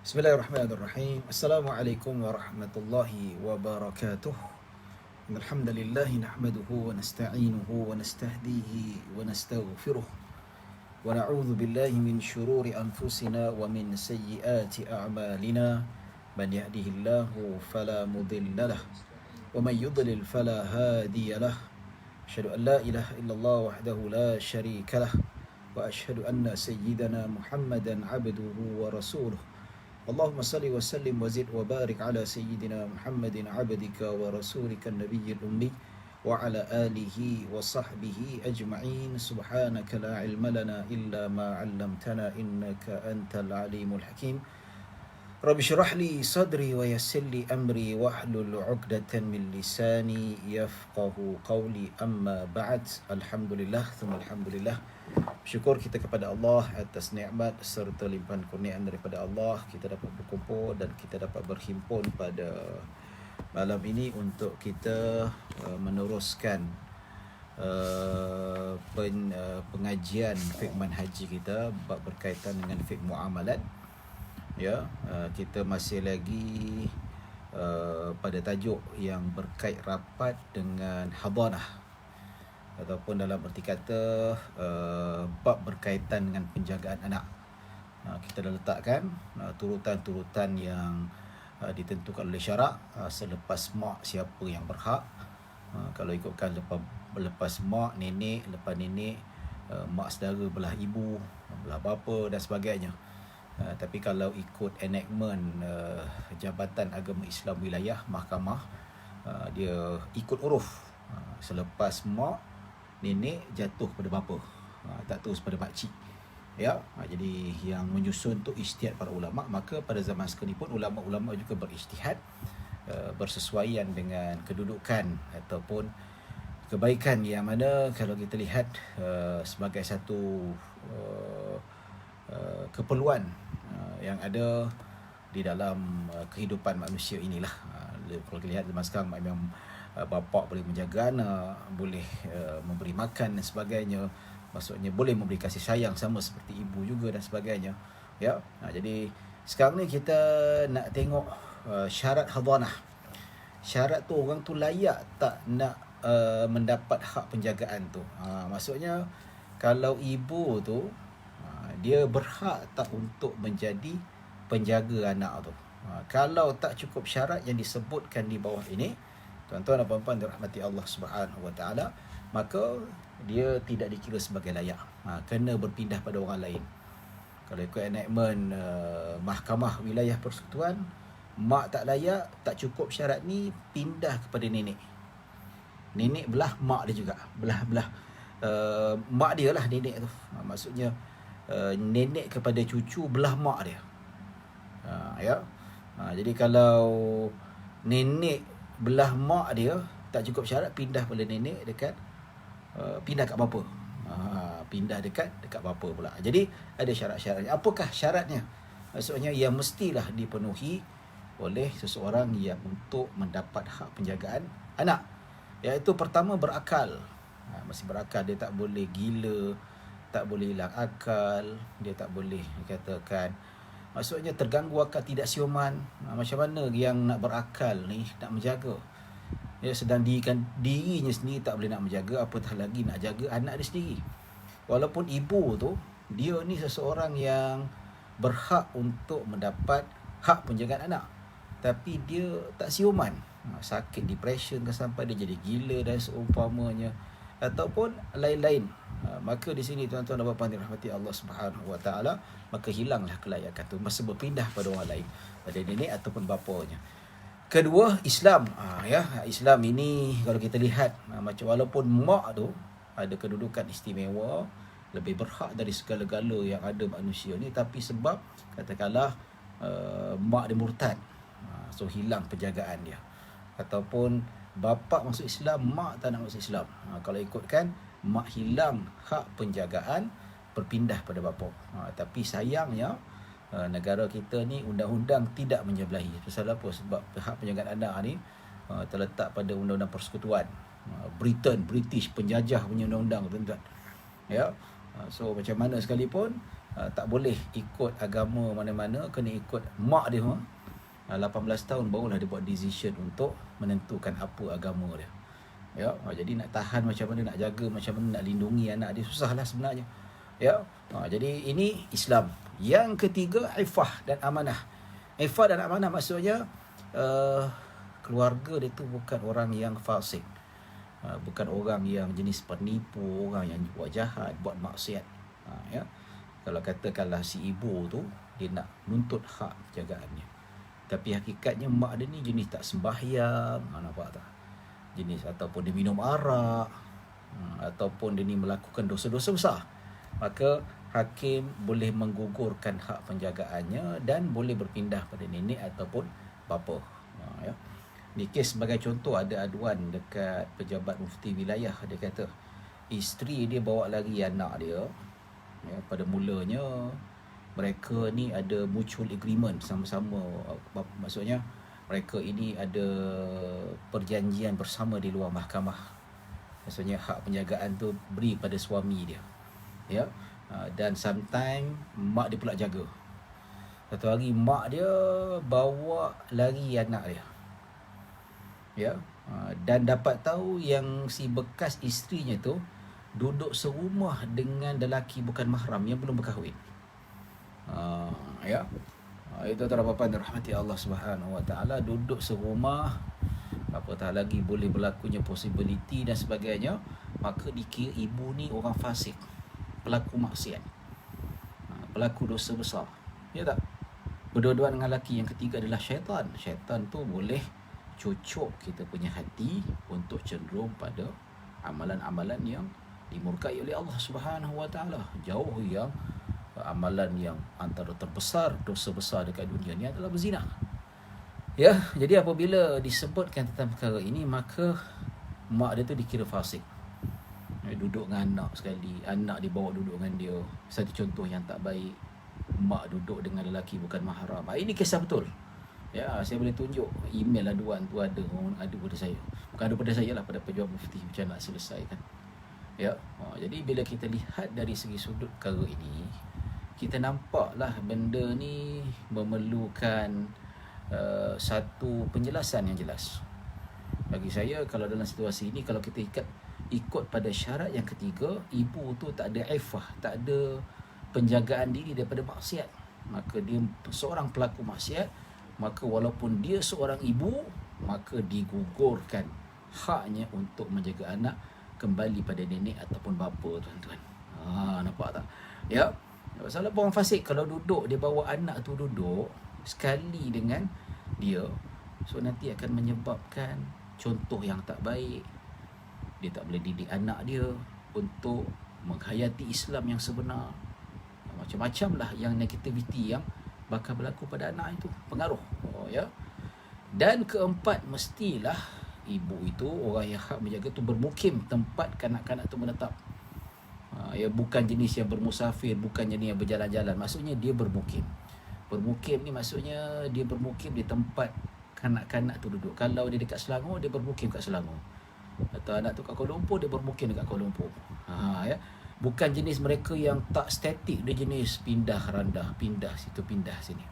Bismillahirrahmanirrahim. Assalamualaikum warahmatullahi wabarakatuh. Alhamdulillah nahmaduhu wa nasta'inuhu wa nastahdihi wa nastaghfiruh. Wa na'udzu billahi min shururi anfusina wa min sayyiati a'malina. Man yahdihillahu fala mudilla lah wa man yudlil fala hadiya lah. Asyhadu an la ilaha illallah wahdahu la syarika lah wa asyhadu anna sayyidana Muhammadan 'abduhu wa rasuluh. Allahumma salli wa sallim wa zid wa barik ala sayyidina Muhammadin abdika wa rasulika an-nabiyyil ummi wa ala alihi wa sahbihi ajma'in. Subhanaka la ilma lana illa ma 'allamtana innaka antal alimul hakim. Rabbi shrah li sadri wa yassir li amri wahlul 'uqdatan min lisani yafqahu qawli, amma ba'd. Alhamdulillah thumma alhamdulillah. Syukur kita kepada Allah atas nikmat serta limpahan kurniaan daripada Allah, kita dapat berkumpul dan kita dapat berhimpun pada malam ini untuk kita meneruskan pengajian fiqh manhaji kita bab berkaitan dengan fiqh muamalat. Ya, kita masih lagi pada tajuk yang berkait rapat dengan hadanah, ataupun dalam erti kata bab berkaitan dengan penjagaan anak. Kita dah letakkan turutan-turutan yang ditentukan oleh syarak. Selepas mak, siapa yang berhak. Kalau ikutkan lepas mak, nenek, lepas nenek, mak saudara belah ibu, belah bapa dan sebagainya. Tapi kalau ikut enactment Jabatan Agama Islam Wilayah Mahkamah, dia ikut uruf. Selepas mak, nenek jatuh pada bapa, tak terus pada makcik. Ya, jadi yang menyusun tu ijtihad para ulama. Maka pada zaman sekarang pun ulama-ulama juga berijtihad bersesuaian dengan kedudukan ataupun kebaikan yang mana kalau kita lihat sebagai satu keperluan yang ada di dalam kehidupan manusia inilah. Kalau kita lihat zaman sekarang memang bapa boleh menjaga anak, boleh memberi makan dan sebagainya. Maksudnya boleh memberi kasih sayang sama seperti ibu juga dan sebagainya. Ya, jadi sekarang ni kita nak tengok syarat hadanah. Syarat tu orang tu layak tak nak mendapat hak penjagaan tu. Maksudnya kalau ibu tu dia berhak tak untuk menjadi penjaga anak tu. Kalau tak cukup syarat yang disebutkan di bawah ini, tuan-tuan dan puan-puan dirahmati Allah Subhanahu Wa Taala, maka dia tidak dikira sebagai layak. Kena berpindah pada orang lain. Kalau ikut enactment Mahkamah Wilayah Persekutuan, mak tak layak, tak cukup syarat ni, pindah kepada nenek. Nenek belah mak dia juga, belah mak dia lah nenek tu. Maksudnya nenek kepada cucu belah mak dia. Ya. Jadi kalau nenek belah mak dia tak cukup syarat, pindah pada nenek dekat pindah kat bapa. Pindah dekat bapa pula. Jadi ada syarat-syaratnya. Apakah syaratnya? Maksudnya yang mestilah dipenuhi oleh seseorang yang untuk mendapat hak penjagaan anak. Iaitu pertama, berakal. Masih berakal, dia tak boleh gila, tak boleh hilang akal, dia tak boleh dikatakan, maksudnya terganggu akal, tidak siuman. Macam mana yang nak berakal ni nak menjaga? Dia sedang dirinya sendiri tak boleh nak menjaga, apatah lagi nak jaga anak dia sendiri. Walaupun ibu tu, dia ni seseorang yang berhak untuk mendapat hak penjagaan anak, tapi dia tak siuman, sakit depression ke sampai dia jadi gila dan seumpamanya, ataupun lain-lain. Maka di sini tuan-tuan dan puan-puan dirahmati Allah Subhanahu Wa Taala, maka hilanglah kelayakan tu, masa berpindah pada orang lain, pada nenek ataupun bapanya. Kedua, Islam. Islam ini kalau kita lihat, macam walaupun mak tu ada kedudukan istimewa, lebih berhak dari segala-gala yang ada manusia ni, tapi sebab katakanlah mak dia murtad, so hilang penjagaan dia. Ataupun bapa masuk Islam, mak tak nak masuk Islam. Kalau ikutkan, mak hilang hak penjagaan, berpindah pada bapa. Tapi sayangnya negara kita ni undang-undang tidak menyebelahi. Pasal apa? Sebab hak penjagaan anak ni terletak pada undang-undang persekutuan. British penjajah punya undang-undang, tuan-tuan. Ya. So macam mana sekalipun tak boleh ikut agama mana-mana, kena ikut mak dia. 18 tahun barulah dia buat decision untuk menentukan apa agama dia. Ya, jadi nak tahan macam mana, nak jaga macam mana, nak lindungi anak dia, susahlah sebenarnya. Ya, jadi ini Islam. Yang ketiga, ifah dan amanah. Ifah dan amanah maksudnya keluarga dia tu bukan orang yang fasik, bukan orang yang jenis penipu, orang yang buat jahat, buat maksiat. Ya, kalau katakanlah si ibu tu dia nak nuntut hak penjagaannya, tapi hakikatnya mak dia ni jenis tak sembahyang, nampak tak? Jenis ataupun dia minum arak, ataupun dia ni melakukan dosa-dosa besar, maka hakim boleh menggugurkan hak penjagaannya dan boleh berpindah pada nenek ataupun bapa. Ya. Ni kes sebagai contoh, ada aduan dekat pejabat mufti wilayah. Dia kata isteri dia bawa lagi anak dia. Ya, pada mulanya mereka ni ada mutual agreement sama-sama, maksudnya mereka ini ada perjanjian bersama di luar mahkamah. Maksudnya hak penjagaan tu beri pada suami dia. Ya. Dan sometime mak dia pula jaga. Satu hari mak dia bawa lari anak dia. Ya. Dan dapat tahu yang si bekas isterinya tu duduk serumah dengan lelaki bukan mahram yang belum berkahwin. Ya. Itu tuan-tuan dirahmati Allah Subhanahu Wa Taala, duduk serumah, apatah lagi boleh berlakunya possibility dan sebagainya, maka dikira ibu ni orang fasik, pelaku maksiat, pelaku dosa besar. Ya tak? Berdua-dua dengan lelaki yang ketiga adalah syaitan. Syaitan tu boleh cucuk kita punya hati untuk cenderung pada amalan-amalan yang dimurkai oleh Allah Subhanahu Wa Taala. Jauh yang amalan yang antara terbesar, dosa besar dekat dunia ni adalah berzina. Ya, jadi apabila disebutkan tentang perkara ini, maka mak dia tu dikira fasik. Duduk dengan anak sekali, anak dibawa duduk dengan dia. Satu contoh yang tak baik, mak duduk dengan lelaki bukan mahram. Ini kisah betul. Ya, saya boleh tunjuk email aduan tu, ada orang adu pada saya. Bukan adu pada saya lah, pada pejabat mufti macam nak selesaikan. Ya, jadi bila kita lihat dari segi sudut perkara ini, kita nampaklah benda ni memerlukan satu penjelasan yang jelas. Bagi saya, kalau dalam situasi ini, kalau kita ikut pada syarat yang ketiga, ibu tu tak ada ifah, tak ada penjagaan diri daripada maksiat, maka dia seorang pelaku maksiat, maka walaupun dia seorang ibu, maka digugurkan haknya untuk menjaga anak kembali pada nenek ataupun bapa, tuan-tuan. Nampak tak? Ya. Masalah orang fasik, kalau duduk, dia bawa anak tu duduk sekali dengan dia, so nanti akan menyebabkan contoh yang tak baik. Dia tak boleh didik anak dia untuk menghayati Islam yang sebenar. Macam-macam lah yang negativity yang bakal berlaku pada anak itu, pengaruh. Ya. Dan keempat, mestilah ibu itu, orang yang hak menjaga tu, bermukim tempat kanak-kanak tu menetap. Ya, bukan jenis yang bermusafir, bukan jenis yang berjalan-jalan. Maksudnya dia bermukim. Bermukim ni maksudnya dia bermukim di tempat kanak-kanak tu duduk. Kalau dia dekat Selangor, dia bermukim kat Selangor. Atau anak tu kat Kuala Lumpur, dia bermukim dekat Kuala Lumpur. Ya. Bukan jenis mereka yang tak statik, dia jenis pindah randah, pindah situ, pindah sini.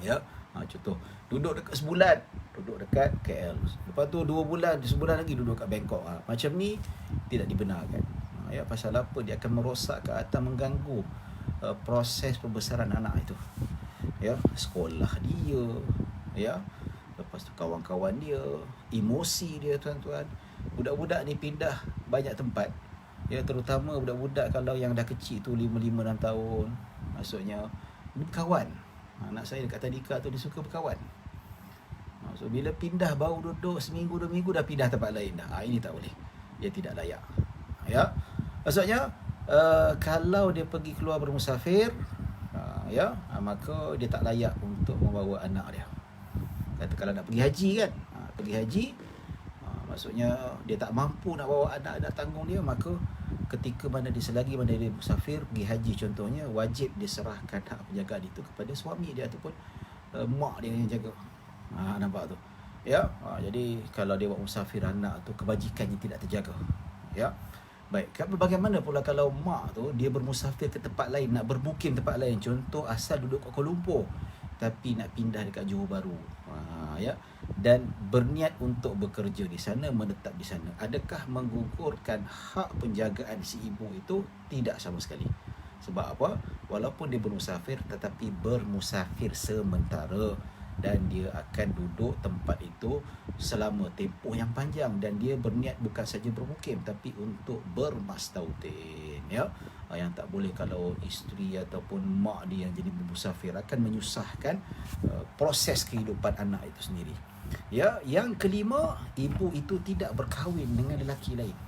Ya. Contoh, duduk dekat sebulan, duduk dekat KL. Lepas tu 2 bulan, sebulan lagi duduk kat Bangkok. Macam ni tidak dibenarkan. Ya, pasal apa? Dia akan merosakkan atau mengganggu proses pembesaran anak itu. Ya, sekolah dia, ya, lepas tu kawan-kawan dia, emosi dia, tuan-tuan. Budak-budak ni pindah banyak tempat. Ya, terutama budak-budak kalau yang dah kecil tu 5-6 tahun. Maksudnya ni berkawan. Anak saya dekat tadika tu dia suka berkawan. So bila pindah baru duduk seminggu 2 minggu dah pindah tempat lain dah. Ini tak boleh. Dia tidak layak. Ya. Maksudnya kalau dia pergi keluar bermusafir, ya, maka dia tak layak untuk membawa anak dia. Kata kalau nak pergi haji kan, pergi haji, maksudnya dia tak mampu nak bawa anak, nak tanggung dia, maka ketika mana dia selagi mana dia musafir pergi haji contohnya, wajib diserahkan hak penjagaan itu kepada suami dia ataupun mak dia yang jaga. Nampak tu. Ya. Jadi kalau dia buat musafir, anak tu kebajikannya tidak terjaga. Ya. Baik, bagaimana pula kalau mak tu dia bermusafir ke tempat lain, nak bermukim tempat lain. Contoh asal duduk kat Kuala Lumpur tapi nak pindah dekat Johor Bahru. Ya. Dan berniat untuk bekerja di sana, menetap di sana. Adakah menggugurkan hak penjagaan si ibu itu? Tidak sama sekali. Sebab apa? Walaupun dia bermusafir tetapi bermusafir sementara, dan dia akan duduk tempat itu selama tempoh yang panjang, dan dia berniat bukan saja bermukim tapi untuk bermastautin, ya. Yang tak boleh kalau isteri ataupun mak dia yang jadi bermusafir, akan menyusahkan proses kehidupan anak itu sendiri. Ya, yang kelima, ibu itu tidak berkahwin dengan lelaki lain.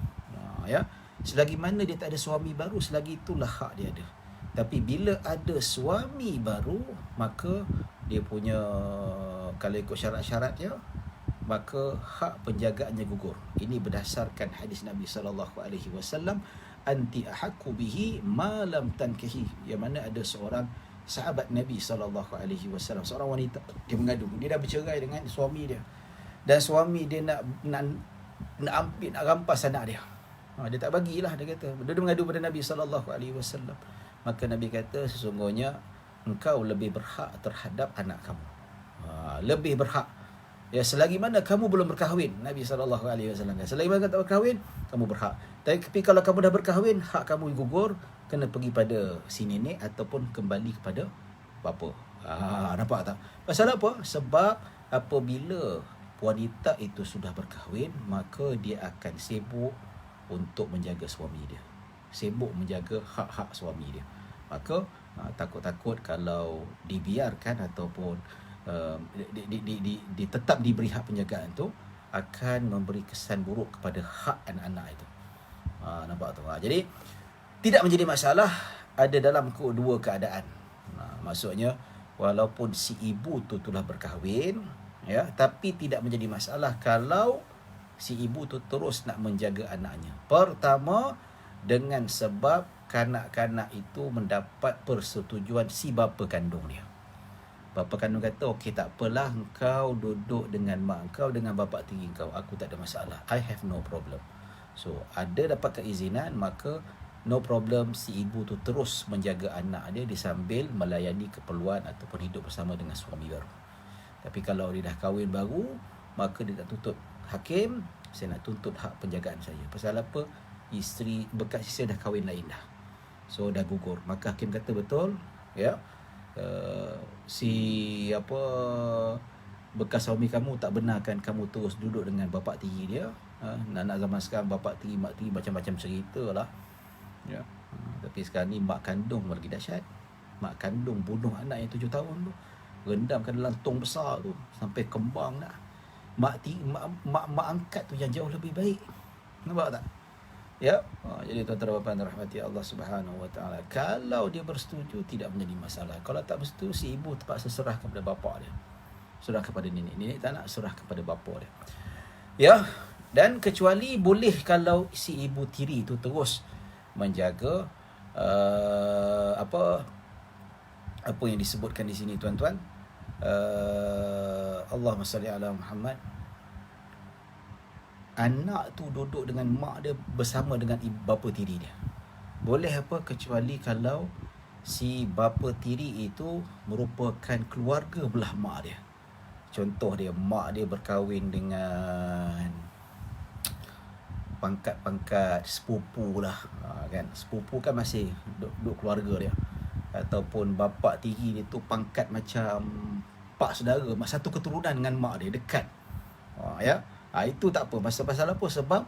Ya, selagi mana dia tak ada suami baru, selagi itulah hak dia ada. Tapi bila ada suami baru, maka dia punya, kalau ikut syarat-syaratnya, maka hak penjagaannya gugur. Ini berdasarkan hadis Nabi SAW, anti ahakku bihi ma lam tankihi, yang mana ada seorang sahabat Nabi SAW, seorang wanita, dia mengadu, dia dah bercerai dengan suami dia, dan suami dia nak ambil, nak rampas anak dia. Dia tak bagilah, dia kata. Dia mengadu pada Nabi SAW. Maka Nabi kata, sesungguhnya engkau lebih berhak terhadap anak kamu. Lebih berhak. Ya, selagi mana kamu belum berkahwin, Nabi SAW kata, selagi mana tak berkahwin, kamu berhak. Tapi kalau kamu dah berkahwin, hak kamu gugur, kena pergi pada si nenek ataupun kembali kepada bapa. Nampak tak? Pasal apa? Sebab apabila wanita itu sudah berkahwin, maka dia akan sibuk untuk menjaga suami dia, sibuk menjaga hak-hak suami dia. Maka takut-takut kalau dibiarkan ataupun tetap diberi hak penjagaan tu, akan memberi kesan buruk kepada hak anak-anak itu. Nampak tu. Jadi tidak menjadi masalah ada dalam kedua keadaan. Maksudnya walaupun si ibu tu telah berkahwin, ya, tapi tidak menjadi masalah kalau si ibu tu terus nak menjaga anaknya. Pertama, dengan sebab kanak-kanak itu mendapat persetujuan si bapa kandung dia. Bapa kandung kata, okey, tak apalah, engkau duduk dengan mak engkau, dengan bapa tiri engkau, aku tak ada masalah, I have no problem. So ada dapat keizinan, maka no problem, si ibu tu terus menjaga anak dia disambil melayani keperluan ataupun hidup bersama dengan suami baru. Tapi kalau dia dah kahwin baru, maka dia tak tuntut hakim, saya nak tuntut hak penjagaan saya. Pasal apa? Isteri bekas isteri dah kahwin lain dah, so dah gugur. Maka hakim kata betul, ya, bekas suami kamu tak benarkan kamu terus duduk dengan bapa tiri dia. Anak zaman sekarang bapa tiri, mak tiri macam-macam cerita lah, ya. Tapi sekarang ni mak kandung lagi dahsyat. Mak kandung bunuh anak yang 7 tahun tu, rendamkan dalam tong besar tu sampai kembang dah. Mak angkat tu yang jauh lebih baik. Nampak tak? Ya. Jadi tuan-tuan dan puan-puan rahmati Allah Subhanahu Wa Taala, kalau dia bersetuju tidak menjadi masalah. Kalau tak bersetuju, si ibu terpaksa serah kepada bapa dia, serah kepada nenek. Nenek tak nak, serah kepada bapa dia. Ya. Dan kecuali boleh kalau si ibu tiri itu terus menjaga apa yang disebutkan di sini, tuan-tuan. Allahumma salli ala Muhammad. Anak tu duduk dengan mak dia bersama dengan bapa tiri dia. Boleh apa, kecuali kalau si bapa tiri itu merupakan keluarga belah mak dia. Contoh dia, mak dia berkahwin dengan pangkat-pangkat sepupu lah, kan. Sepupu kan masih duduk keluarga dia. Ataupun bapa tiri dia tu pangkat macam pak saudara, satu keturunan dengan mak dia, dekat. Ya. Itu tak apa. Pasal apa? Sebab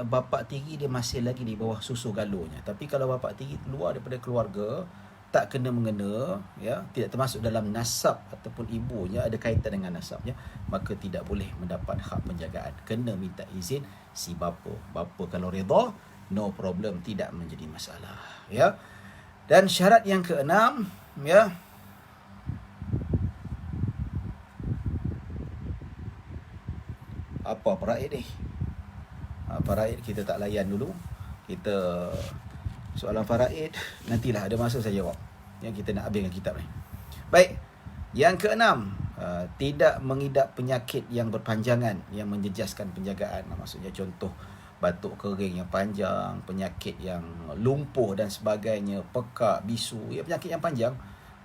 bapa tiri dia masih lagi di bawah susu galuhnya. Tapi kalau bapa tiri keluar daripada keluarga, tak kena-mengena, ya, tidak termasuk dalam nasab ataupun ibunya ada kaitan dengan nasabnya, maka tidak boleh mendapat hak penjagaan. Kena minta izin si bapa. Bapa kalau redha, no problem, tidak menjadi masalah, ya. Dan syarat yang keenam, ya, apa faraid ni? Faraid kita tak layan dulu. Kita soalan faraid nantilah ada masa saya jawab. Yang kita nak habiskan kitab ni. Baik. Yang keenam, tidak mengidap penyakit yang berpanjangan yang menjejaskan penjagaan. Maksudnya contoh batuk kering yang panjang, penyakit yang lumpuh dan sebagainya, pekak, bisu, ya penyakit yang panjang,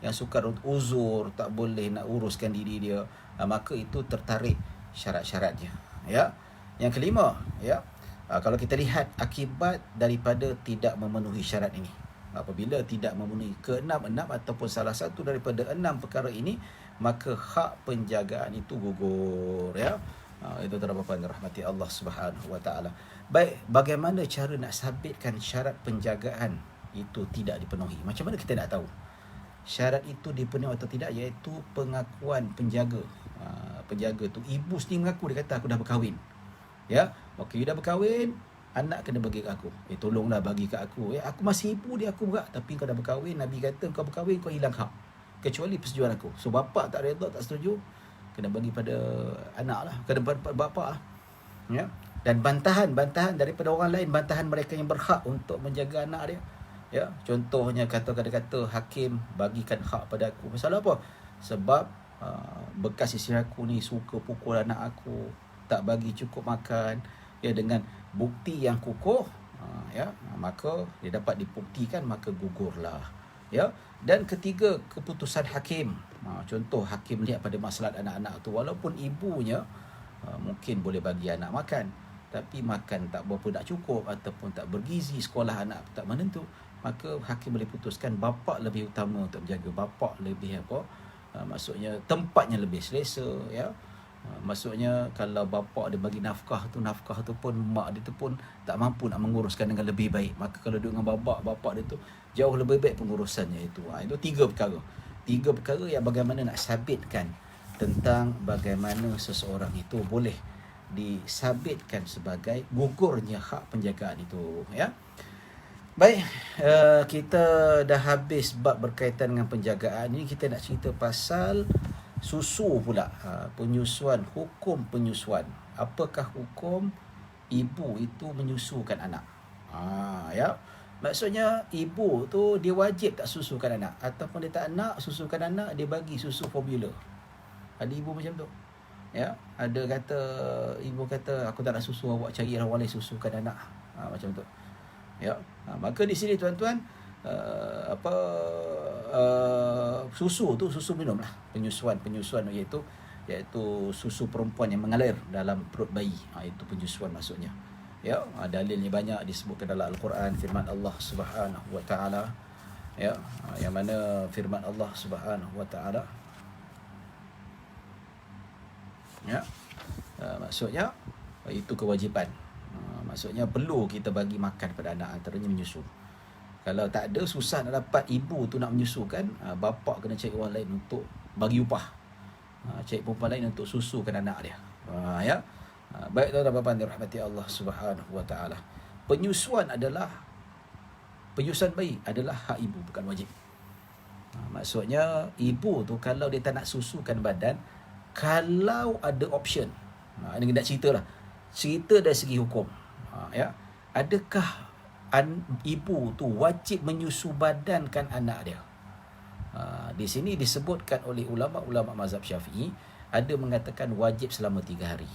yang sukar uzur, tak boleh nak uruskan diri dia, maka itu tertarik syarat-syaratnya. Ya. Yang kelima, ya, kalau kita lihat akibat daripada tidak memenuhi syarat ini, apabila tidak memenuhi keenam-enam ataupun salah satu daripada 6 perkara ini, maka hak penjagaan itu gugur, ya. Itu tuan-tuan rahmati Allah Subhanahu wa taala. Baik, bagaimana cara nak sabitkan syarat penjagaan itu tidak dipenuhi? Macam mana kita nak tahu syarat itu dipenuhi atau tidak? Iaitu pengakuan penjaga. Penjaga tu ibu sendiri mengaku, dia kata aku dah berkahwin. Ya, okey, dah berkahwin, anak kena bagi ke aku. Tolonglah bagi ke aku. Aku masih ibu dia aku berat, tapi kau dah berkahwin, Nabi kata kau berkahwin kau hilang hak kecuali persetujuan aku. So bapa tak redha, tak setuju, kena bagi pada anak lah, kena pada bapa lah. Ya. Dan bantahan daripada orang lain, bantahan mereka yang berhak untuk menjaga anak dia. Ya, contohnya kata hakim bagikan hak pada aku. Pasal apa? Sebab bekas isteri aku ni suka pukul anak aku, tak bagi cukup makan, ya, dengan bukti yang kukuh, ya, maka dia dapat dibuktikan, maka gugurlah, ya. Dan ketiga, keputusan hakim. Contoh hakim lihat pada masalah anak-anak tu, walaupun ibunya mungkin boleh bagi anak makan, tapi makan tak berapa nak cukup ataupun tak bergizi, sekolah anak tak menentu, maka hakim boleh putuskan bapa lebih utama untuk menjaga, bapa lebih apa, maksudnya tempatnya lebih selesa, ya. Maksudnya kalau bapa dia bagi nafkah tu pun mak dia tu pun tak mampu nak menguruskan dengan lebih baik, maka kalau duduk dengan bapa dia tu jauh lebih baik pengurusannya itu. Itu tiga perkara yang bagaimana nak sabitkan tentang bagaimana seseorang itu boleh disabitkan sebagai gugurnya hak penjagaan itu, ya. Baik, kita dah habis bab berkaitan dengan penjagaan ini. Kita nak cerita pasal susu pula, penyusuan, hukum penyusuan. Apakah hukum ibu itu menyusukan anak? Ya. Maksudnya ibu tu dia wajib tak susukan anak, ataupun dia tak nak susukan anak, dia bagi susu formula. Ada ibu macam tu. Ya, ada kata ibu kata aku tak nak susu, awak cari orang lain susukan anak. Macam tu. Ya. Maka di sini tuan-tuan, susu tu susu minum lah, penyusuan iaitu susu perempuan yang mengalir dalam perut bayi. Itu penyusuan maksudnya. Ya, dalilnya banyak disebutkan dalam Al-Quran, firman Allah Subhanahu wa taala, ya, yang mana firman Allah Subhanahu wa taala, ya, maksudnya itu kewajipan. Maksudnya perlu kita bagi makan pada anak, antaranya menyusu. Kalau tak ada, susah nak dapat ibu tu nak menyusukan, bapa kena cari orang lain untuk bagi upah, cari perempuan lain untuk susukan anak dia. Ya. Baik tuan-tuan dirahmati Allah Subhanahu wa taala. Penyusuan bayi adalah hak ibu, bukan wajib. Maksudnya ibu tu kalau dia tak nak susukan badan, kalau ada option, ini nak cerita dari segi hukum, ya, adakah ibu tu wajib menyusu badankan anak dia? Di sini disebutkan oleh ulama mazhab Syafi'i, ada mengatakan wajib selama 3 hari,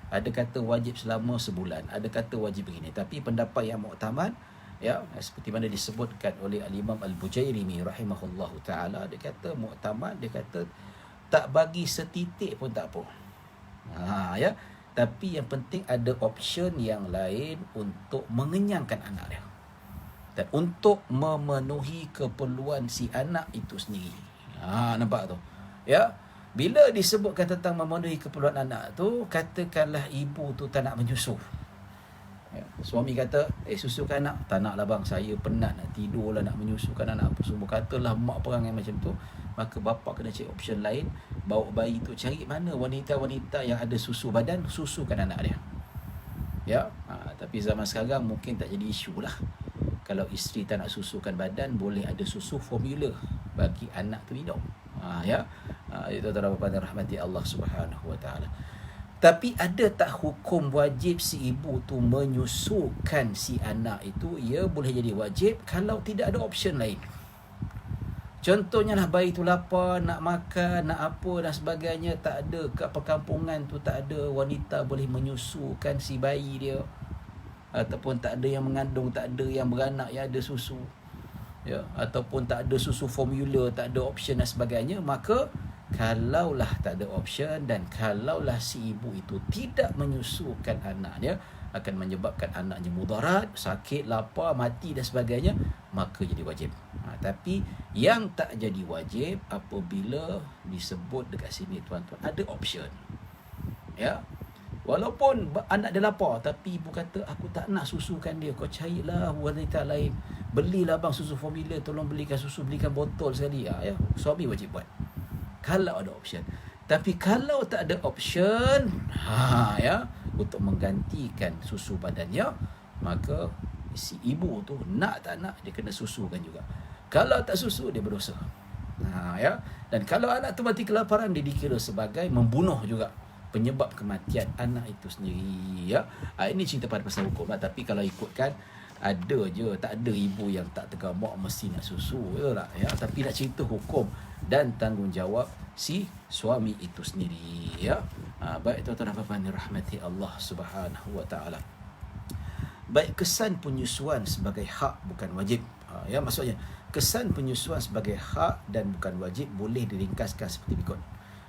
ada kata wajib selama sebulan, ada kata wajib begini. Tapi pendapat yang muktamad, ya, seperti mana disebutkan oleh Al-Imam Al-Bujairimi rahimahullahu taala, dia kata muktamad, dia kata tak bagi setitik pun tak apa. Ya, tapi yang penting ada option yang lain untuk mengenyangkan anak dia dan untuk memenuhi keperluan si anak itu sendiri. Nampak tu? Ya, bila disebutkan tentang memenuhi keperluan anak tu, katakanlah ibu tu tak nak menyusu. Ya, suami kata, susukan anak. Tak nak lah bang, saya penat nak tidur lah, nak menyusukan anak. Semua katalah mak perangai macam tu. Maka bapa kena cari option lain, bawa bayi tu cari mana wanita-wanita yang ada susu badan, susukan anak dia. Ya, tapi zaman sekarang mungkin tak jadi isu lah. Kalau isteri tak nak susukan badan, boleh ada susu formula bagi anak tu minum. Ya, itu tuan-tuan rahmati Allah Subhanahu wa taala. Tapi ada tak hukum wajib si ibu tu menyusukan si anak itu? Ya, boleh jadi wajib kalau tidak ada option lain. Contohnya lah, bayi tu lapar, nak makan, nak apa dan sebagainya, tak ada kat perkampungan tu, tak ada wanita boleh menyusukan si bayi dia. ataupun tak ada yang mengandung, tak ada yang beranak yang ada susu, ya, ataupun tak ada susu formula, tak ada option dan sebagainya, maka kalaulah tak ada option dan kalaulah si ibu itu tidak menyusukan anaknya, akan menyebabkan anaknya mudarat, sakit, lapar, mati dan sebagainya, maka jadi wajib. Tapi yang tak jadi wajib apabila disebut dekat sini tuan-tuan ada option. Ya. Walaupun anak dia lapar, tapi ibu kata aku tak nak susukan dia, kau carilah wanita lain, belilah bang susu formula, tolong belikan susu, belikan botol sekali. Ya, suami wajib buat kalau ada option. Tapi kalau tak ada option, ya, untuk menggantikan susu badannya, maka si ibu tu nak tak nak dia kena susukan juga. Kalau tak susu dia berdosa. Ya. Dan kalau anak tu mati kelaparan, dia dikira sebagai membunuh juga, penyebab kematian anak itu sendiri. Ya. Ini cerita pada pasal hukum. Tapi kalau ikutkan, ada je, tak ada ibu yang tak tergamak mesti nak susu, ya. Tapi nak cerita hukum dan tanggungjawab si suami itu sendiri. Ya. Baik tuan-tuan dan puan-puan dirahmati Allah Subhanahu wa taala. Baik, kesan penyusuan sebagai hak bukan wajib. Ya, maksudnya kesan penyusuan sebagai hak dan bukan wajib boleh diringkaskan seperti berikut.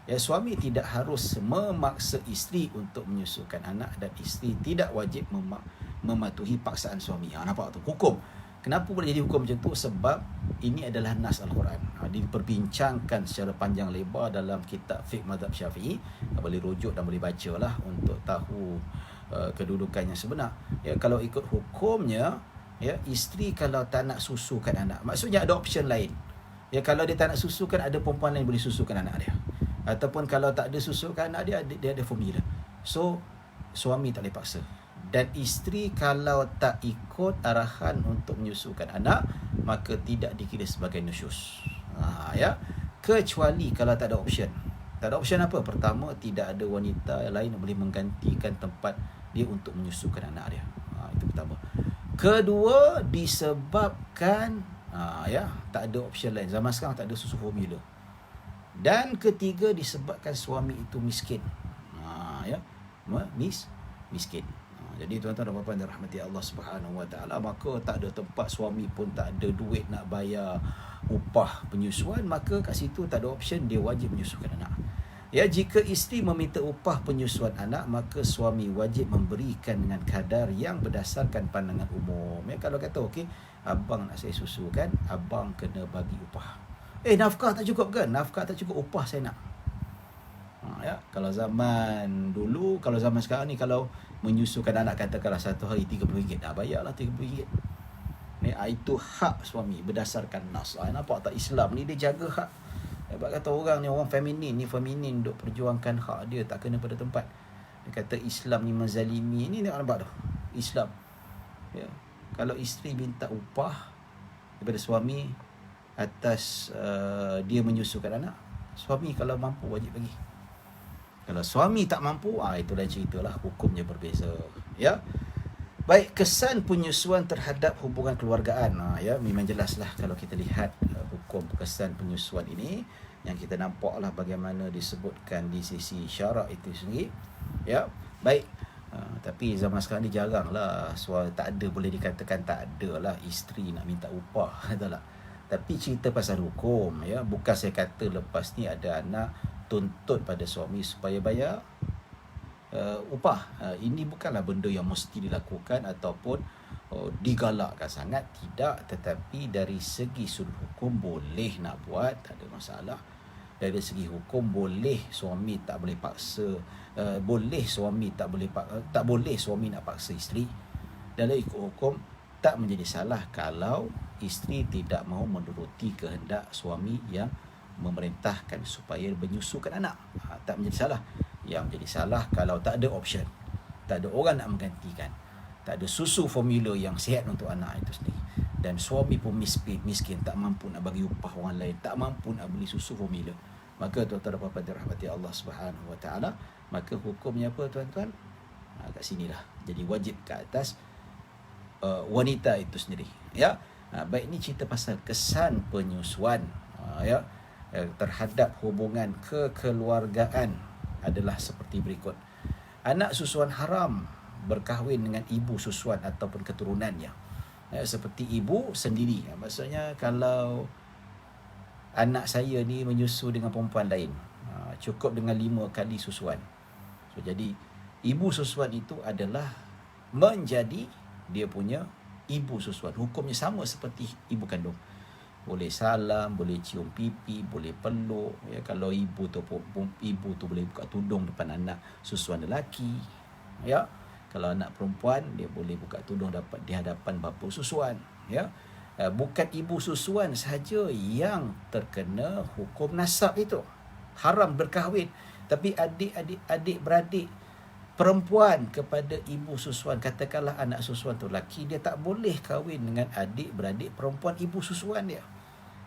Ya, suami tidak harus memaksa isteri untuk menyusukan anak dan isteri tidak wajib mematuhi paksaan suami. Nampak tu hukum. Kenapa boleh jadi hukum macam tu? Sebab ini adalah nas Al-Quran. Diperbincangkan secara panjang lebar dalam kitab fiqh mazhab Syafi'i. Boleh rujuk dan boleh bacalah untuk tahu kedudukan yang sebenar. Ya, kalau ikut hukumnya, ya, isteri kalau tak nak susukan anak, maksudnya ada option lain. Ya, kalau dia tak nak susukan, ada perempuan lain boleh susukan anak dia. Ataupun kalau tak ada susukan anak dia, dia ada formula. So, suami tak boleh paksa. Dan isteri kalau tak ikut arahan untuk menyusukan anak, maka tidak dikira sebagai nusyus. Ya. Kecuali kalau tak ada option. Tak ada option apa? Pertama, tidak ada wanita lain yang boleh menggantikan tempat dia untuk menyusukan anak dia. Itu pertama. Kedua, disebabkan ya, tak ada option lain. Zaman sekarang tak ada susu formula. Dan ketiga, disebabkan suami itu miskin. Ya, miskin. Jadi tuan-tuan dan puan-puan dirahmati Allah Subhanahu wa taala, maka tak ada tempat suami pun tak ada duit nak bayar upah penyusuan, maka kat situ tak ada option, dia wajib menyusukan anak. Ya, jika isteri meminta upah penyusuan anak, maka suami wajib memberikan dengan kadar yang berdasarkan pandangan umum. Ya, kalau kata okey, abang nak saya susukan, abang kena bagi upah. Nafkah tak cukup kan? Nafkah tak cukup, upah saya nak. Ya, kalau zaman dulu, kalau zaman sekarang ni, kalau menyusukan anak katakanlah satu hari RM30, bayarlah RM30. Itu hak suami berdasarkan nas. Nampak tak, Islam ni dia jaga hak. Sebab kata orang ni, orang feminin ni, feminin duk perjuangkan hak dia, tak kena pada tempat. Dia kata Islam ni menzalimi. Ini nampak tu, Islam. Ya. Kalau isteri minta upah daripada suami atas dia menyusukan anak, suami kalau mampu wajib bagi. Kalau suami tak mampu, itu lain ceritalah, hukumnya berbeza. Ya. Baik, kesan penyusuan terhadap hubungan keluargaan. Ya, memang jelaslah kalau kita lihat hukum kesan penyusuan ini, yang kita nampaklah bagaimana disebutkan di sisi syarak itu sendiri. Ya. Baik. Tapi zaman sekarang ni jaranglah tak ada, boleh dikatakan tak ada lah isteri nak minta upah. Tak lah. Tapi cerita pasal hukum, ya, bukan saya kata lepas ni ada anak tuntut pada suami supaya bayar upah. Ini bukanlah benda yang mesti dilakukan ataupun digalakkan sangat, tidak. Tetapi dari segi sudut hukum boleh nak buat, tak ada masalah. Dari segi hukum boleh suami tak boleh paksa, boleh suami tak boleh suami nak paksa isteri. Dalam ikut hukum tak menjadi salah kalau isteri tidak mahu menuruti kehendak suami yang memerintahkan supaya menyusukan anak. Tak menjadi salah. Yang menjadi salah kalau tak ada option, tak ada orang nak menggantikan, tak ada susu formula yang sihat untuk anak itu sendiri, dan suami pun miskin, tak mampu nak bagi upah orang lain, tak mampu nak beli susu formula, maka tuan-tuan dan puan-puan dirahmati Allah Subhanahu wa taala, maka hukumnya apa tuan-tuan? Kat sinilah jadi wajib ke atas wanita itu sendiri. Ya. Baik, ini cerita pasal kesan penyusuan ya terhadap hubungan kekeluargaan adalah seperti berikut. Anak susuan haram berkahwin dengan ibu susuan ataupun keturunannya. Seperti ibu sendiri. Maksudnya kalau anak saya ni menyusu dengan perempuan lain, cukup dengan 5 kali susuan. So, jadi ibu susuan itu adalah menjadi dia punya ibu susuan. Hukumnya sama seperti ibu kandung. Boleh salam, boleh cium pipi, boleh peluk. Ya, kalau ibu tu boleh buka tudung depan anak susuan lelaki. Ya, kalau anak perempuan dia boleh buka tudung di hadapan bapa susuan. Ya, bukan ibu susuan sahaja yang terkena hukum nasab itu, haram berkahwin, tapi adik-beradik perempuan kepada ibu susuan, katakanlah anak susuan tu lelaki, dia tak boleh kahwin dengan adik-beradik perempuan ibu susuan dia.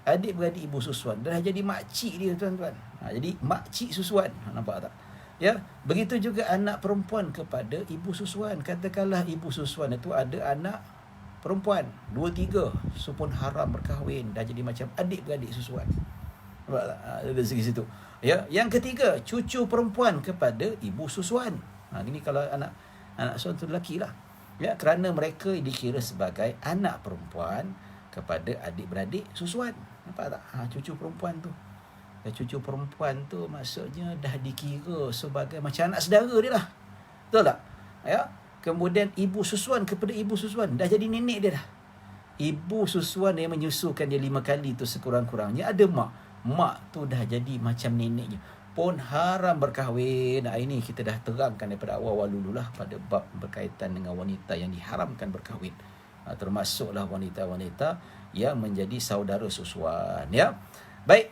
Adik-beradik ibu susuan dah jadi makcik dia, tuan-tuan. Jadi makcik susuan, nampak tak? Ya, begitu juga anak perempuan kepada ibu susuan. Katakanlah ibu susuan itu ada anak perempuan 2-3, so pun haram berkahwin, dah jadi macam adik-beradik susuan. Nampak tak? Dari segi situ. Ya, yang ketiga, cucu perempuan kepada ibu susuan. Ini kalau anak susuan tu lelaki lah. Ya, kerana mereka dikira sebagai anak perempuan kepada adik-beradik susuan. Nampak tak? Cucu perempuan tu. Cucu perempuan tu maksudnya dah dikira sebagai macam anak saudara dia lah. Betul tak? Ya. Kemudian ibu susuan kepada ibu susuan, dah jadi nenek dia dah. Ibu susuan yang menyusukan dia 5 kali tu sekurang-kurangnya ada mak. Mak tu dah jadi macam neneknya. Pun haram berkahwin. Ini kita dah terangkan daripada awal dulu lah pada bab berkaitan dengan wanita yang diharamkan berkahwin. Termasuklah wanita-wanita yang menjadi saudara susuan. Ya. Baik.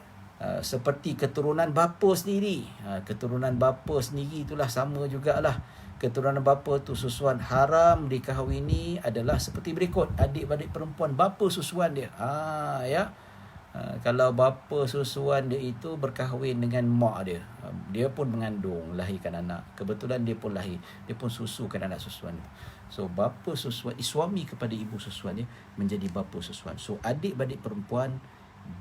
Seperti keturunan bapa sendiri. Keturunan bapa sendiri itulah sama jugalah. Keturunan bapa tu susuan haram dikahwini adalah seperti berikut. Adik-beradik perempuan bapa susuan dia. Ya. Kalau bapa susuan dia itu berkahwin dengan mak dia, dia pun mengandung, lahirkan anak. Kebetulan dia pun lahir, dia pun susukan anak susuan. So bapa susuan, suami kepada ibu susuan dia menjadi bapa susuan. So adik-beradik perempuan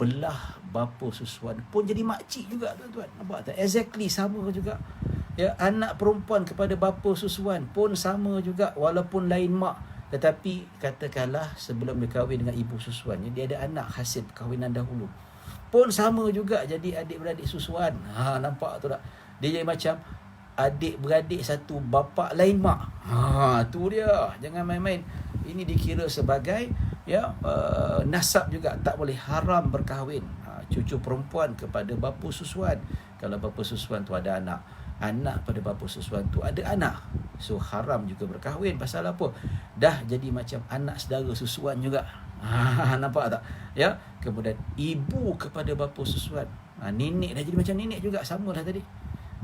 belah bapa susuan pun jadi makcik juga, tuan-tuan. Nampak tak? Exactly sama juga. Ya, anak perempuan kepada bapa susuan pun sama juga, walaupun lain mak. Tetapi katakanlah sebelum dia kahwin dengan ibu susuannya, dia ada anak hasil perkahwinan dahulu, pun sama juga jadi adik-beradik susuan. Nampak tu tak? Dia jadi macam adik-beradik satu bapa lain mak. Tu dia. Jangan main-main. Ini dikira sebagai nasab juga, tak boleh, haram berkahwin. Cucu perempuan kepada bapa susuan. Kalau bapa susuan tu ada anak, anak pada bapa susuan tu ada anak, so haram juga berkahwin. Pasal apa? Dah jadi macam anak saudara susuan juga. Nampak tak? Ya. Kemudian ibu kepada bapa susuan, nenek dah jadi macam nenek juga, sama lah tadi.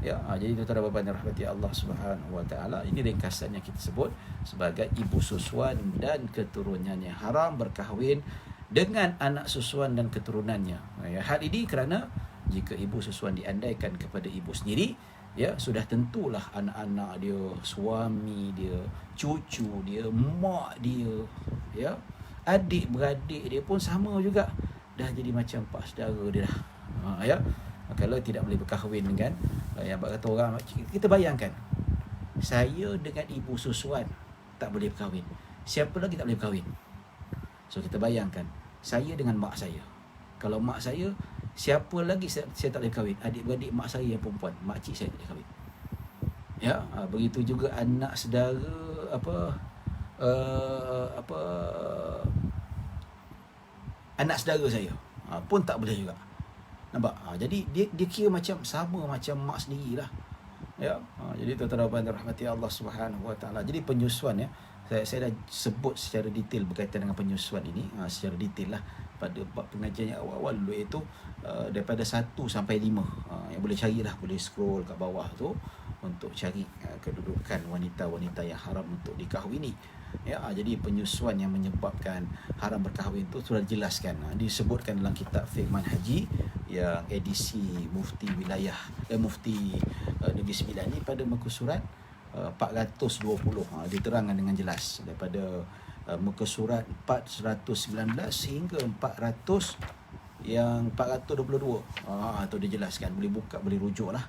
Ya, jadi tuan-tuan dan puan yang rahmati Allah Subhanahu Wa Taala, ini ringkasan yang kita sebut sebagai ibu susuan dan keturunannya haram berkahwin dengan anak susuan dan keturunannya. Hal ini kerana jika ibu susuan diandaikan kepada ibu sendiri, ya, sudah tentulah anak-anak dia, suami dia, cucu dia, mak dia, ya, adik-beradik dia pun sama juga, dah jadi macam pak saudara dia dah. Ya. Kalau tidak boleh berkahwin dengan yang kata orang, kita bayangkan saya dengan ibu susuan tak boleh berkahwin, siapa lagi tak boleh berkahwin? So kita bayangkan saya dengan mak saya. Kalau mak saya, siapa lagi saya tak boleh kahwin? Adik-beradik mak saya yang perempuan, makcik saya tak boleh kahwin. Ya, begitu juga anak saudara anak saudara saya pun tak boleh juga. Nampak? Jadi dia kira macam sama macam mak sendirilah. Ya. Jadi tuan-tuan dan rahmati Allah Subhanahu Wa Taala. Jadi penyusuan, ya, saya dah sebut secara detail berkaitan dengan penyusuan ini, secara detail lah pada bab pengajian yang awal-awal dulu, itu daripada 1 sampai 5. Yang boleh carilah, boleh scroll kat bawah tu untuk cari kedudukan wanita-wanita yang haram untuk dikahwini. Ya, jadi penyusuan yang menyebabkan haram berkahwin itu sudah dijelaskan, disebutkan dalam kitab Fiqh Manhaji yang edisi Mufti Wilayah Mufti Negeri Sembilan ni pada muka surat 420. Diterangkan dengan jelas daripada muka surat 419 hingga 422. Itu dijelaskan, boleh buka, boleh rujuk lah.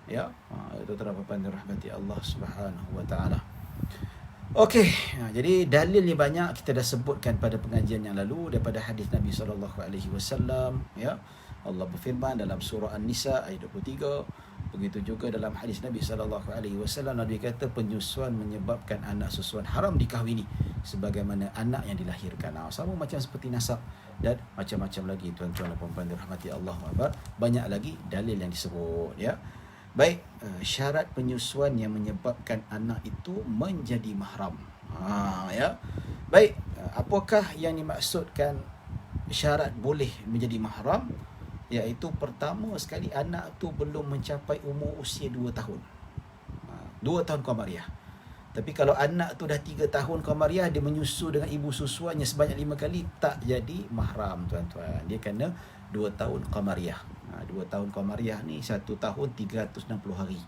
Ya, itu terdapat rahmati Allah Subhanahu Wa Taala. Okey, jadi dalil ni banyak kita dah sebutkan pada pengajian yang lalu daripada hadis Nabi SAW, ya. Allah berfirman dalam surah An-Nisa ayat 23, begitu juga dalam hadis Nabi SAW, Nabi kata penyusuan menyebabkan anak susuan haram dikahwini sebagaimana anak yang dilahirkan. Sama macam seperti nasab dan macam-macam lagi, tuan-tuan dan puan-puan dirahmati Allah. Banyak lagi dalil yang disebut, ya. Baik, syarat penyusuan yang menyebabkan anak itu menjadi mahram. Ya. Baik, apakah yang dimaksudkan syarat boleh menjadi mahram? Iaitu pertama sekali anak tu belum mencapai umur usia 2 tahun. 2 tahun Qamariah. Tapi kalau anak tu dah 3 tahun Qamariah, dia menyusu dengan ibu susuannya sebanyak 5 kali, tak jadi mahram, tuan-tuan. Dia kena 2 tahun Qamariah. 2 tahun Qamariah ni 1 tahun 360 hari.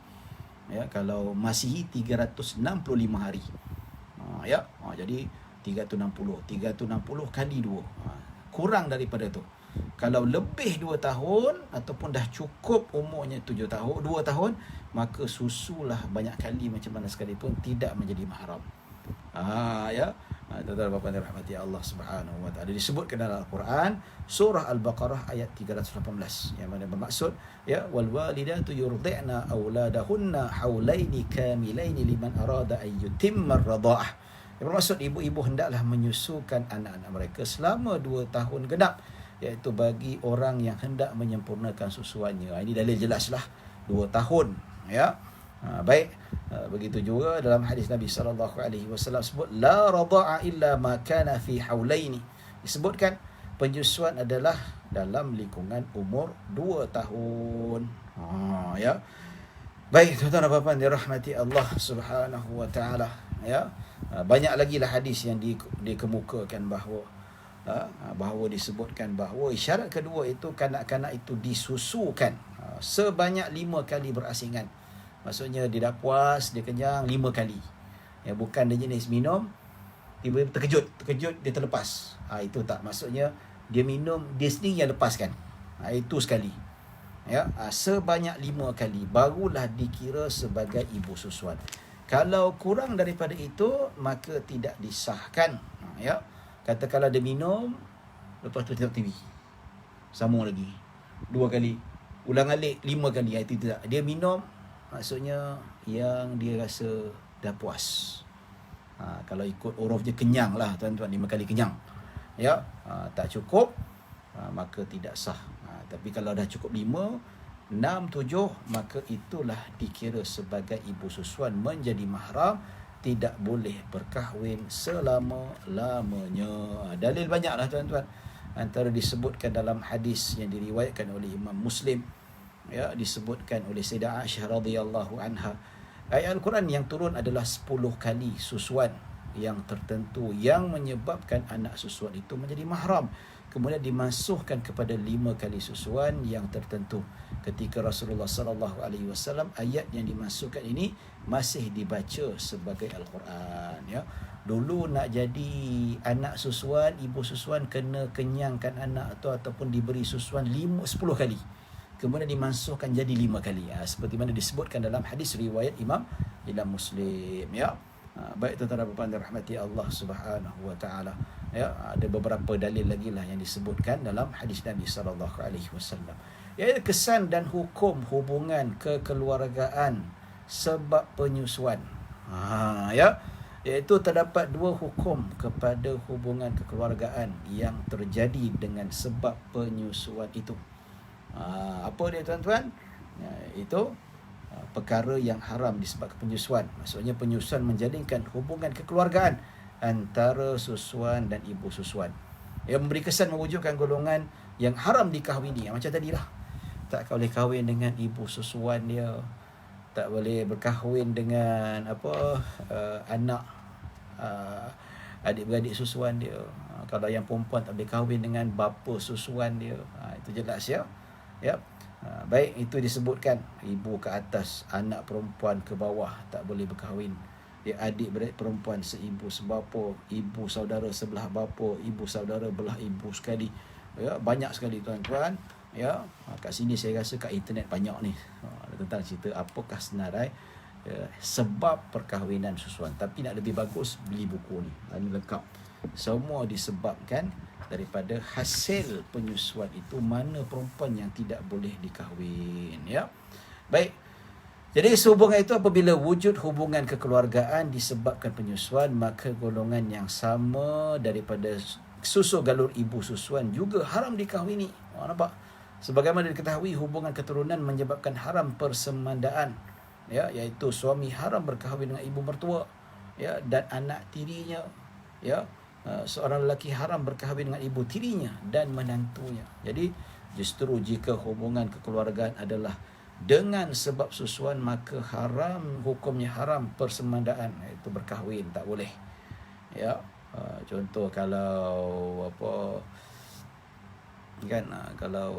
Ya, kalau Masihi 365 hari. Ya, jadi 360 kali 2. Kurang daripada tu. Kalau lebih 2 tahun ataupun dah cukup umurnya 7 tahun, 2 tahun, maka susulah banyak kali macam mana sekalipun tidak menjadi mahram. Ya. Tuan-tuan dan puan-puan dirahmati Allah Subhanahu wa taala, disebutkan dalam Al-Quran surah Al-Baqarah ayat 318 yang mana bermaksud, ya, wal walidatu yurdi'na auladahunna haulaini kamilaini liman arada ay yutimma ar-radha'ah. Yang bermaksud ibu-ibu hendaklah menyusukan anak-anak mereka selama 2 tahun genap, iaitu bagi orang yang hendak menyempurnakan susuannya. Ini dalil jelaslah 2 tahun, ya. Baik, begitu juga dalam hadis Nabi SAW sebut la radha'a illa ma kana fi haulaini. Disebutkan penyusuan adalah dalam lingkungan umur 2 tahun. Ya. Baik, tuan-tuan dan puan-puan dirahmati Allah Subhanahu wa taala, ya. Banyak lagi lah hadis yang dikemukakan bahawa disebutkan bahawa isyarat kedua itu kanak-kanak itu disusukan sebanyak 5 kali berasingan. Maksudnya dia dah puas, dia kenyang 5 kali. Ya, bukan dia jenis minum tiba-tiba terkejut dia terlepas. Itu tak. Maksudnya dia minum, dia sendiri yang lepaskan. Itu sekali. Ya, sebanyak 5 kali barulah dikira sebagai ibu susuan. Kalau kurang daripada itu maka tidak disahkan. Ya. Katakanlah dia minum, lepas tu tengok TV, sambung lagi 2 kali, ulang alik 5 kali. Itu tidak. Dia minum, maksudnya yang dia rasa dah puas. Kalau ikut uruf je kenyang lah, tuan-tuan, 5 kali kenyang. Ya, tak cukup, maka tidak sah. Tapi kalau dah cukup 5, 6, 7, maka itulah dikira sebagai ibu susuan, menjadi mahram, tidak boleh berkahwin selama-lamanya. Dalil banyaklah, tuan-tuan. Antara disebutkan dalam hadis yang diriwayatkan oleh Imam Muslim, ya, disebutkan oleh Sayyidah Aisyah radhiyallahu anha, ayat Al-Quran yang turun adalah 10 kali susuan yang tertentu yang menyebabkan anak susuan itu menjadi mahram, kemudian dimansuhkan kepada 5 kali susuan yang tertentu. Ketika Rasulullah sallallahu alaihi wasallam, ayat yang dimasukkan ini masih dibaca sebagai Al-Quran, ya. Dulu nak jadi anak susuan, ibu susuan, kena kenyangkan anak tu ataupun diberi susuan 10 kali, kemudian dimansuhkan jadi 5 kali. Seperti mana disebutkan dalam hadis riwayat Imam Muslim, ya. Baik, tuan-tuan dan puan-puan dirahmati Allah Subhanahu wa taala, ya. Ada beberapa dalil lagi lah yang disebutkan dalam hadis Nabi sallallahu alaihi wasallam. Iaitu kesan dan hukum hubungan kekeluargaan sebab penyusuan. Ya. Iaitu terdapat 2 hukum kepada hubungan kekeluargaan yang terjadi dengan sebab penyusuan itu. Apa dia, tuan-tuan? Itu perkara yang haram disebabkan penyusuan. Maksudnya penyusuan menjadikan hubungan kekeluargaan antara susuan dan ibu susuan, yang memberi kesan mewujudkan golongan yang haram dikahwini. Macam tadilah, tak boleh kahwin dengan ibu susuan dia, tak boleh berkahwin dengan anak adik-beradik susuan dia. Kalau yang perempuan tak boleh kahwin dengan bapa susuan dia. Itu jelas, ya. Ya. Baik, itu disebutkan ibu ke atas, anak perempuan ke bawah tak boleh berkahwin. Adik-beradik perempuan seibu sebapa, ibu saudara sebelah bapa, ibu saudara belah ibu sekali. Ya, banyak sekali, tuan-tuan. Ya, kat sini saya rasa kat internet banyak ni tentang cerita apakah senarai sebab perkahwinan susuan. Tapi nak lebih bagus, beli buku ni. Ini lengkap. Semua disebabkan daripada hasil penyusuan itu, mana perempuan yang tidak boleh dikahwin. Ya. Baik. Jadi sehubungan itu, apabila wujud hubungan kekeluargaan disebabkan penyusuan, maka golongan yang sama daripada susu galur ibu susuan juga haram dikahwini. Nampak? Sebagaimana diketahui, hubungan keturunan menyebabkan haram persemandaan, ya, iaitu suami haram berkahwin dengan ibu mertua, ya, dan anak tirinya, ya. Seorang lelaki haram berkahwin dengan ibu tirinya dan menantunya. Jadi justru jika hubungan kekeluargaan adalah dengan sebab susuan, maka haram, hukumnya haram persemandaan, iaitu berkahwin, tak boleh. Ya, contoh kalau kalau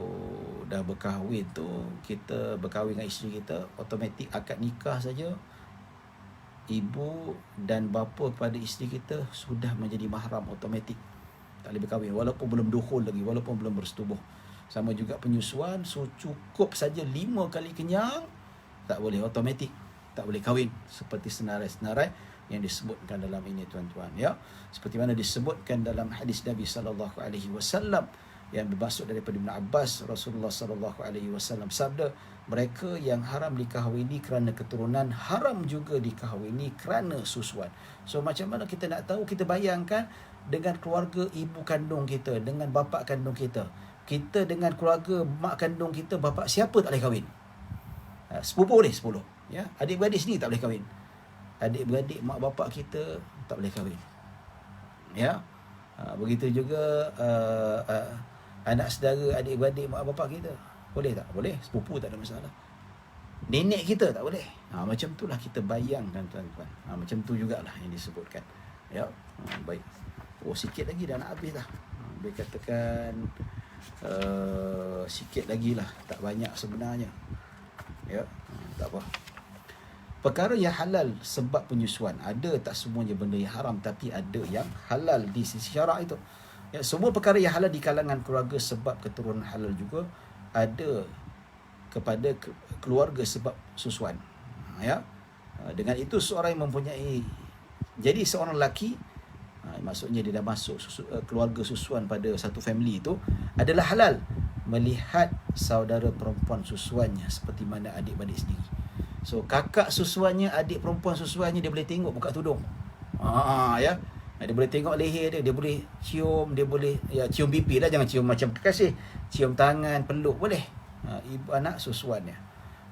dah berkahwin tu, kita berkahwin dengan isteri kita, automatik akad nikah saja ibu dan bapa kepada isteri kita sudah menjadi mahram automatik. Tak boleh berkahwin walaupun belum dukhul lagi, walaupun belum bersetubuh. Sama juga penyusuan, so cukup saja 5 kali kenyang, tak boleh, automatik tak boleh kahwin, seperti senarai-senarai yang disebutkan dalam ini, tuan-tuan, ya. Seperti mana disebutkan dalam hadis Nabi sallallahu alaihi wasallam yang bermaksud daripada Ibn Abbas, Rasulullah sallallahu alaihi wasallam sabda, mereka yang haram dikahwini kerana keturunan, haram juga dikahwini kerana susuan. So macam mana kita nak tahu? Kita bayangkan dengan keluarga ibu kandung kita, dengan bapa kandung kita. Kita dengan keluarga mak kandung kita, bapa siapa tak boleh kahwin? Sepupu boleh, 10. Ya, adik-beradik sendiri tak boleh kahwin. Adik-beradik mak bapak kita tak boleh kahwin. Ya. Begitu juga anak saudara adik-beradik mak bapak kita. Boleh tak? Boleh. Sepupu tak ada masalah. Nenek kita tak boleh. Macam itulah kita bayangkan, tuan-tuan. Macam tu jugalah yang disebutkan. Ya. Baik. Sikit lagi dah nak habis dah. Boleh katakan sikit lagi lah. Tak banyak sebenarnya. Ya. Tak apa. Perkara yang halal sebab penyusuan. Ada tak semuanya benda yang haram, tapi ada yang halal di sisi syarak itu. Ya, semua perkara yang halal di kalangan keluarga sebab keturunan halal juga ada kepada keluarga sebab susuan. Ya. Dengan itu seorang yang mempunyai, jadi seorang lelaki, maksudnya dia dah masuk keluarga susuan pada satu family itu, adalah halal melihat saudara perempuan susuannya seperti mana adik-beradik sendiri. So kakak susuannya, adik perempuan susuannya, dia boleh tengok buka tudung. Ya. Dia boleh tengok leher dia, dia boleh cium, dia boleh cium pipi lah, jangan cium macam kekasih. Cium tangan, peluk boleh. Ibu anak susuannya.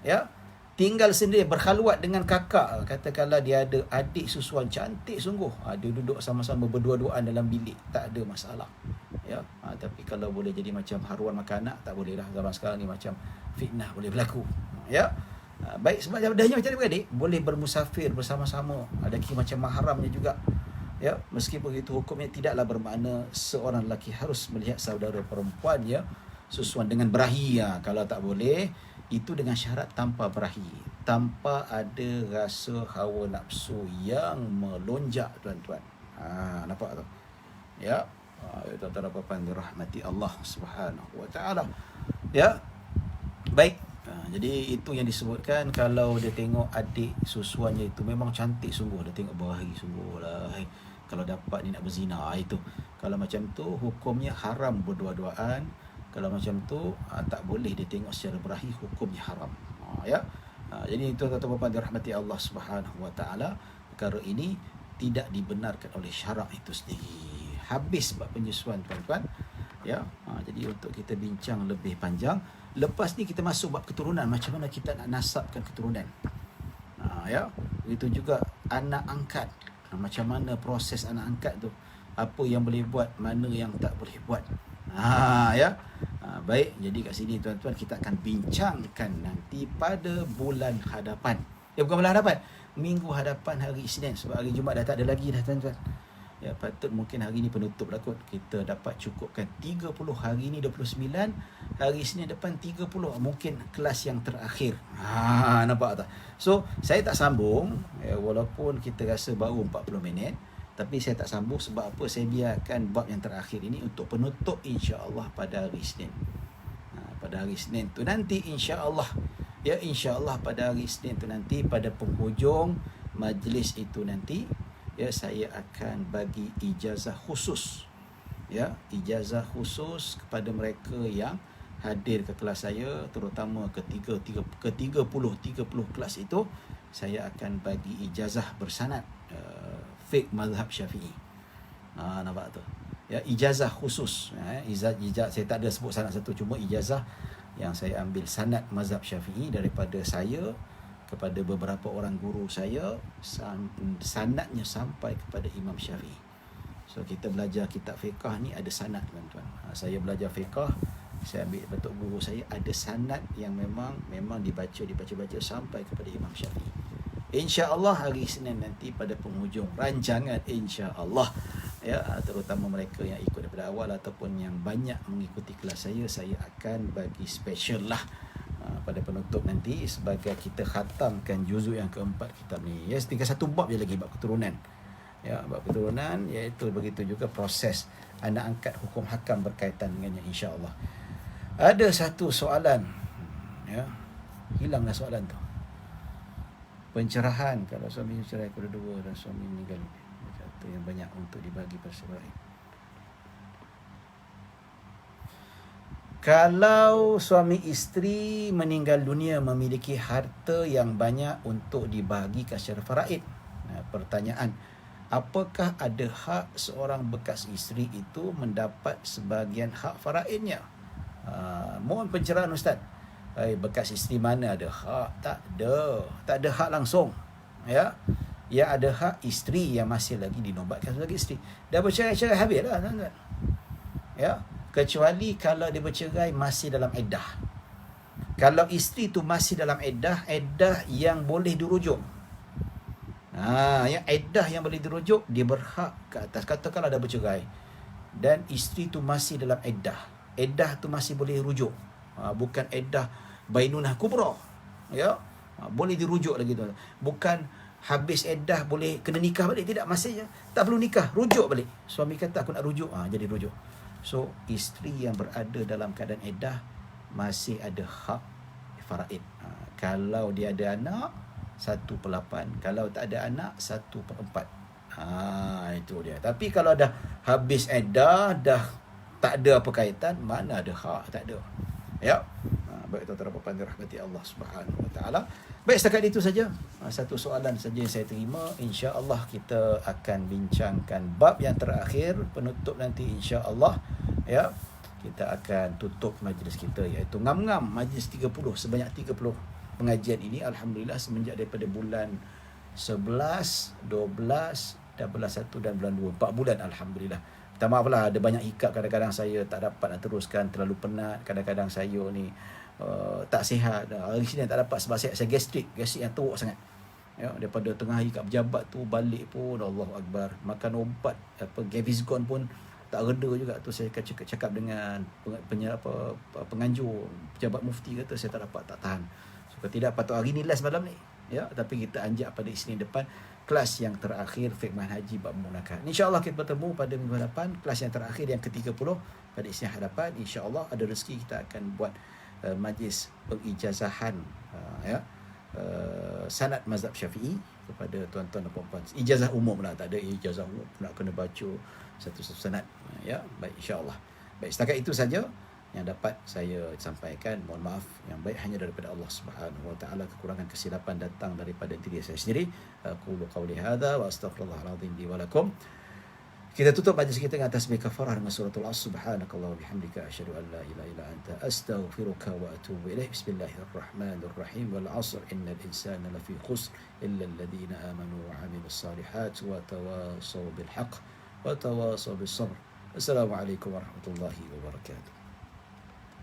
Ya. Tinggal sendiri berkhaluat dengan kakak. Katakanlah dia ada adik susuan cantik sungguh. Dia duduk sama-sama berdua-duaan dalam bilik, tak ada masalah. Ya. Tapi kalau boleh jadi macam haruan makan anak, tak boleh lah. Zaman sekarang ni macam fitnah boleh berlaku. Ya. Baik, sebab dahnya macam adik-beradik boleh bermusafir bersama-sama, ada kira macam mahramnya juga. Ya, meskipun itu hukumnya tidaklah bermakna seorang lelaki harus melihat saudara perempuannya susuan dengan berahi. Kalau tak boleh, itu dengan syarat tanpa berahi, tanpa ada rasa hawa nafsu yang melonjak, tuan-tuan. Nampak tu? Ya. Tuan-tuan dan puan-puan dirahmati Allah Subhanahu wa taala. Ya. Baik. Jadi itu yang disebutkan, kalau dia tengok adik susuannya itu memang cantik sungguh, dia tengok berahi sungguh lah. Kalau dapat ni nak berzina, itu. Kalau macam tu hukumnya haram berdua-duaan. Kalau macam tu tak boleh dia tengok secara berahi, hukumnya haram. Ya. Jadi itu tuan-tuan puan-puan dirahmati Allah Subhanahu wa taala, perkara ini tidak dibenarkan oleh syarak itu sendiri. Habis bab penyusuan, tuan-tuan. Ya. Jadi untuk kita bincang lebih panjang, lepas ni kita masuk bab keturunan, macam mana kita nak nasabkan keturunan. Ya, begitu juga anak angkat. Macam mana proses anak angkat tu? Apa yang boleh buat, mana yang tak boleh buat. Ya. Baik, jadi kat sini tuan-tuan kita akan bincangkan nanti pada bulan hadapan. Bukan bulan hadapan, minggu hadapan, hari Isnin, sebab hari Jumaat dah tak ada lagi dah, tuan-tuan. Ya, patut mungkin hari ni penutup lah kot. Kita dapat cukupkan 30, hari ni 29, hari Isnin depan 30, mungkin kelas yang terakhir. Nampak tak? So, saya tak sambung, walaupun kita rasa baru 40 minit, tapi saya tak sambung sebab apa? Saya biarkan bab yang terakhir ini untuk penutup insya-Allah pada hari Isnin. Pada hari Isnin tu nanti insya-Allah Ya, insya-Allah pada hari Isnin tu nanti, pada penghujung majlis itu nanti, ya, saya akan bagi ijazah khusus, ya, ijazah khusus kepada mereka yang hadir ke kelas saya, terutama ke 30 kelas itu. Saya akan bagi ijazah bersanad fiqh mazhab Syafi'i. Nampak tu, ya, ijazah khusus, ijazah saya tak ada sebut sanad satu, cuma ijazah yang saya ambil sanad mazhab Syafi'i daripada saya kepada beberapa orang guru saya, sanadnya sampai kepada Imam Syafi'i. So kita belajar kitab fiqh ni ada sanad, tuan-tuan. Saya belajar fiqh, saya ambil betul guru saya, ada sanad yang memang dibaca sampai kepada Imam Syafi'i. InsyaAllah hari Isnin nanti pada penghujung rancangan, insyaAllah, ya, terutama mereka yang ikut daripada awal ataupun yang banyak mengikuti kelas saya akan bagi special lah pada penutup nanti, sebagai kita khatamkan juzuk yang keempat kitab ni. Yes, tinggal satu bab je lagi, bab keturunan. Ya, bab keturunan, iaitu begitu juga proses anak angkat hukum hakam berkaitan dengannya, insya-Allah. Ada satu soalan, ya, hilanglah soalan tu. Pencerahan kalau suami cerai kedua-dua dan suami meninggal, satu yang banyak untuk dibagi perceraian. Kalau suami isteri meninggal dunia memiliki harta yang banyak untuk dibahagikan secara faraid. Pertanyaan, apakah ada hak seorang bekas isteri itu mendapat sebahagian hak faraidnya? Mohon pencerahan Ustaz. Bekas isteri mana ada hak? Tak ada hak langsung, ya. Yang ada hak isteri yang masih lagi dinobatkan sebagai isteri. Dah bercerai-cerai habislah, tuan-tuan. Ya, kecuali kalau dia bercerai masih dalam iddah. Kalau isteri tu masih dalam iddah yang boleh dirujuk. Yang iddah yang boleh dirujuk, dia berhak ke atas. Katakanlah dah bercerai dan isteri tu masih dalam iddah tu masih boleh rujuk. Bukan iddah bainunah kubra, ya, boleh dirujuk lagi tu. Bukan habis iddah boleh kena nikah balik, tidak, masih tak perlu nikah, rujuk balik. Suami kata aku nak rujuk, jadi rujuk. So isteri yang berada dalam keadaan iddah masih ada hak faraid. Kalau dia ada anak 1/8, kalau tak ada anak 1/4. Itu dia. Tapi kalau dah habis iddah, dah tak ada apa kaitan, mana ada hak, tak ada. Ya. Baik, tuan-tuan dan puan dirahmati Allah Subhanahu Wa Taala. Baik, setakat itu saja. Satu soalan saja yang saya terima. Insya-Allah kita akan bincangkan bab yang terakhir penutup nanti, insya-Allah, ya. Kita akan tutup majlis kita, iaitu ngam-ngam majlis 30, sebanyak 30 pengajian ini. Alhamdulillah, semenjak daripada bulan 11, 12, dan bulan 1 dan bulan 2, 4 bulan, alhamdulillah. Minta maaf lah, ada banyak hiccup, kadang-kadang saya tak dapat nak teruskan, terlalu penat, kadang-kadang saya ni tak sihat. Hari sini tak dapat sebab saya gastrik yang teruk sangat. Ya, daripada tengah hari kat pejabat tu balik pun, Allahu Akbar, makan ubat Gaviscon pun tak reda juga tu. Saya cakap dengan penganjur pejabat mufti, kata saya tak dapat, tak tahan. So tidak patut hari ni last malam ni, ya, tapi kita anjak pada Isnin depan kelas yang terakhir fiqh manhaji bab munakah. InsyaAllah kita bertemu pada minggu hadapan, kelas yang terakhir yang ke-30 pada Isnin hadapan. InsyaAllah ada rezeki kita akan buat majlis pengijazahan, ya, sanad mazhab Syafi'i kepada tuan-tuan dan puan-puan. Ijazah umum lah, tak ada ijazah umum nak kena baca satu-satu sanad, ya. Baik, insya-Allah. Baik, setakat itu saja yang dapat saya sampaikan. Mohon maaf yang baik hanya daripada Allah Subhanahu Wa Taala. Kekurangan kesilapan datang daripada diri saya sendiri. Aqulu qawli hadza wa astaghfirullahal azim li wa lakum. Kita tutup majlis kita dengan tasbih kafarah dengan suratul Asr. Subhanakallah wa bihamdika asyhadu an la ilaha illa anta astaghfiruka wa atubu ilaik. Bismillahirrahmanirrahim. Wal 'asr innal insana lafi khusr illa alladhina amanu wa 'amilus salihat wa tawasaw bil haqq wa tawasaw bis sabr. Assalamualaikum warahmatullahi wabarakatuh.